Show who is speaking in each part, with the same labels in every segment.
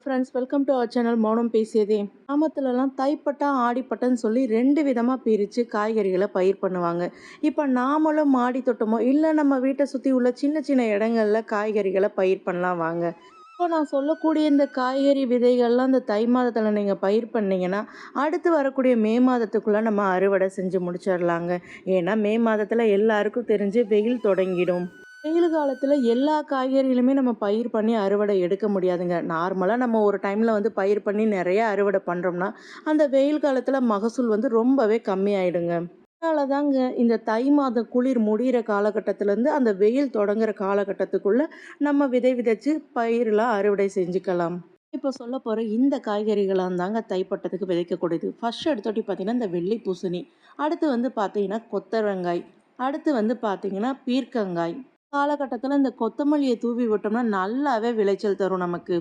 Speaker 1: Friends, welcome to our channel Mounam Pesiyadhe. கிராமத்துலலாம் தைப்பட்டா ஆடிப்பட்டன்னு சொல்லி ரெண்டு விதமாக பிரித்து காய்கறிகளை பயிர் பண்ணுவாங்க. இப்போ நாமளும் மாடி தோட்டமோ இல்லை நம்ம வீட்டை சுற்றி உள்ள சின்ன சின்ன இடங்கள்ல காய்கறிகளை பயிர் பண்ணலாம் வாங்க. இப்போ நான் சொல்லக்கூடிய இந்த காய்கறி விதைகள்லாம் இந்த தை மாதத்தில் நீங்கள் பயிர் பண்ணீங்கன்னா அடுத்து வரக்கூடிய மே மாதத்துக்குள்ளே நம்ம அறுவடை செஞ்சு முடிச்சிடலாங்க. ஏன்னா மே மாதத்தில் எல்லாருக்கும் தெரிஞ்சு வெயில் தொடங்கிடும். வெயில் காலத்தில் எல்லா காய்கறிகளுமே நம்ம பயிர் பண்ணி அறுவடை எடுக்க முடியாதுங்க. நார்மலாக நம்ம ஒரு டைமில் வந்து பயிர் பண்ணி நிறைய அறுவடை பண்ணுறோம்னா அந்த வெயில் காலத்தில் மகசூல் வந்து ரொம்பவே கம்மியாயிடுங்க. அதனால தாங்க இந்த தை மாதம் குளிர் முடிகிற காலகட்டத்திலேருந்து அந்த வெயில் தொடங்குற காலகட்டத்துக்குள்ளே நம்ம விதை விதைச்சு பயிரெலாம் அறுவடை செஞ்சுக்கலாம். இப்போ சொல்ல போகிற இந்த காய்கறிகளாக தாங்க தைப்பட்டத்துக்கு விதைக்கக்கூடியது. ஃபர்ஸ்ட் எடுத்தோட்டி பார்த்தீங்கன்னா இந்த வெள்ளை பூசணி, அடுத்து வந்து பார்த்தீங்கன்னா கொத்தவரங்காய், அடுத்து வந்து பார்த்தீங்கன்னா பீர்க்கங்காய். காலகட்டத்தில் இந்த கொத்தமல்லியை தூவி விட்டோம்னா நல்லாவே விளைச்சல் தரும் நமக்கு.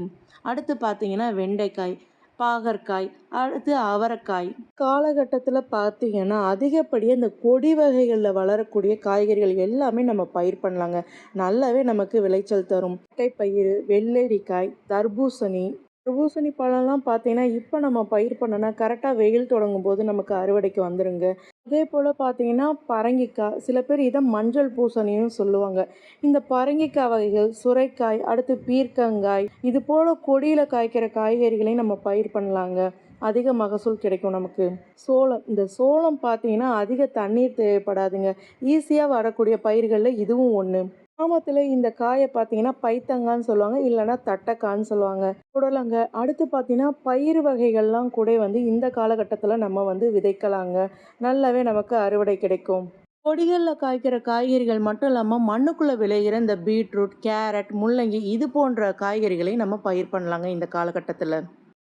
Speaker 1: அடுத்து பார்த்தீங்கன்னா வெண்டைக்காய், பாகற்காய், அடுத்து அவரைக்காய். காலகட்டத்தில் பார்த்தீங்கன்னா அதிகப்படியாக இந்த கொடி வகைகளில் வளரக்கூடிய காய்கறிகள் எல்லாமே நம்ம பயிர் பண்ணலாங்க. நல்லாவே நமக்கு விளைச்சல் தரும். பயிறு, வெள்ளரிக்காய், தர்பூசணி. தர்பூசணி பழம்லாம் பார்த்தீங்கன்னா இப்போ நம்ம பயிர் பண்ணோன்னா கரெக்டாக வெயில் தொடங்கும் போது நமக்கு அறுவடைக்கு வந்துடுங்க. அதே போல் பார்த்தீங்கன்னா பரங்கிக்காய், சில பேர் இதை மஞ்சள் பூசணின்னு சொல்லுவாங்க. இந்த பரங்கிக்காய் வகைகள், சுரைக்காய், அடுத்து பீர்க்கங்காய், இது போல் கொடியில் காய்க்கிற காய்கறிகளையும் நம்ம பயிர் பண்ணலாங்க. அதிக மகசூல் கிடைக்கும் நமக்கு. சோளம், இந்த சோளம் பார்த்தீங்கன்னா அதிக தண்ணீர் தேவைப்படாதுங்க. ஈஸியாக வரக்கூடிய பயிர்களில் இதுவும் ஒன்று. கிராமத்தில் இந்த காயை பார்த்தீங்கன்னா பைத்தங்கான்னு சொல்லுவாங்க, இல்லைன்னா தட்டைக்கான்னு சொல்லுவாங்க. புடலங்க, அடுத்து பார்த்தீங்கன்னா பயிர் வகைகள்லாம் கூட வந்து இந்த காலகட்டத்தில் நம்ம வந்து விதைக்கலாங்க. நல்லாவே நமக்கு அறுவடை கிடைக்கும். கொடிகளில் காய்க்கிற காய்கறிகள் மட்டும் இல்லாமல் மண்ணுக்குள்ளே விளைகிற இந்த பீட்ரூட், கேரட், முள்ளங்கி இது போன்ற காய்கறிகளையும் நம்ம பயிர் பண்ணலாங்க இந்த காலகட்டத்தில்.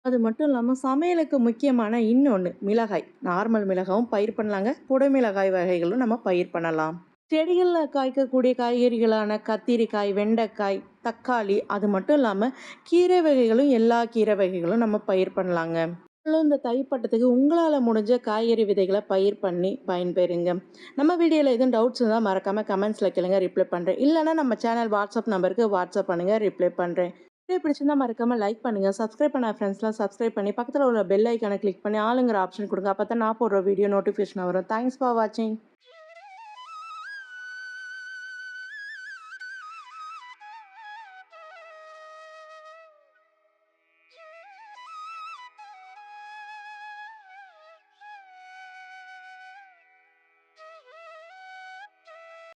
Speaker 1: அது மட்டும் இல்லாமல் சமையலுக்கு முக்கியமான இன்னொன்று மிளகாய். நார்மல் மிளகாயும் பயிர் பண்ணலாங்க, குடைமிளகாய் வகைகளும் நம்ம பயிர் பண்ணலாம். செடிகளில் காய்க்கக்கூடிய காய்கறிகளான கத்திரிக்காய், வெண்டைக்காய், தக்காளி, அது மட்டும் இல்லாமல் கீரை வகைகளும் எல்லா கீரை வகைகளும் நம்ம பயிர் பண்ணலாங்க. இந்த தைப்பட்டத்துக்கு உங்களால் முடிஞ்ச காய்கறி விதைகளை பயிர் பண்ணி பயன்பெறுங்க. நம்ம வீடியோவில் எதுவும் டவுட்ஸ் இருந்தால் மறக்காமல் கமெண்ட்ஸில் கேளுங்க, ரிப்ளை பண்ணுறேன். இல்லைனா நம்ம சேனல் வாட்ஸ்அப் நம்பருக்கு வாட்ஸ்அப் பண்ணுங்கள், ரிப்ளை பண்ணுறேன். வீடியோ பிடிச்சிருந்தா மறக்காமல் லைக் பண்ணுங்கள். சப்ஸ்கிரைப் பண்ண ஃப்ரெண்ட்ஸ்லாம் சப்ஸ்கிரைப் பண்ணி பக்கத்தில் உள்ள பெல் ஐக்கானை கிளிக் பண்ணி ஆளுங்கிற ஆப்ஷன் கொடுங்க. அப்போ தான் நான் போடுற வீடியோ நோட்டிஃபிகேஷன் வரும். தேங்க்ஸ் ஃபார் வாட்சிங்.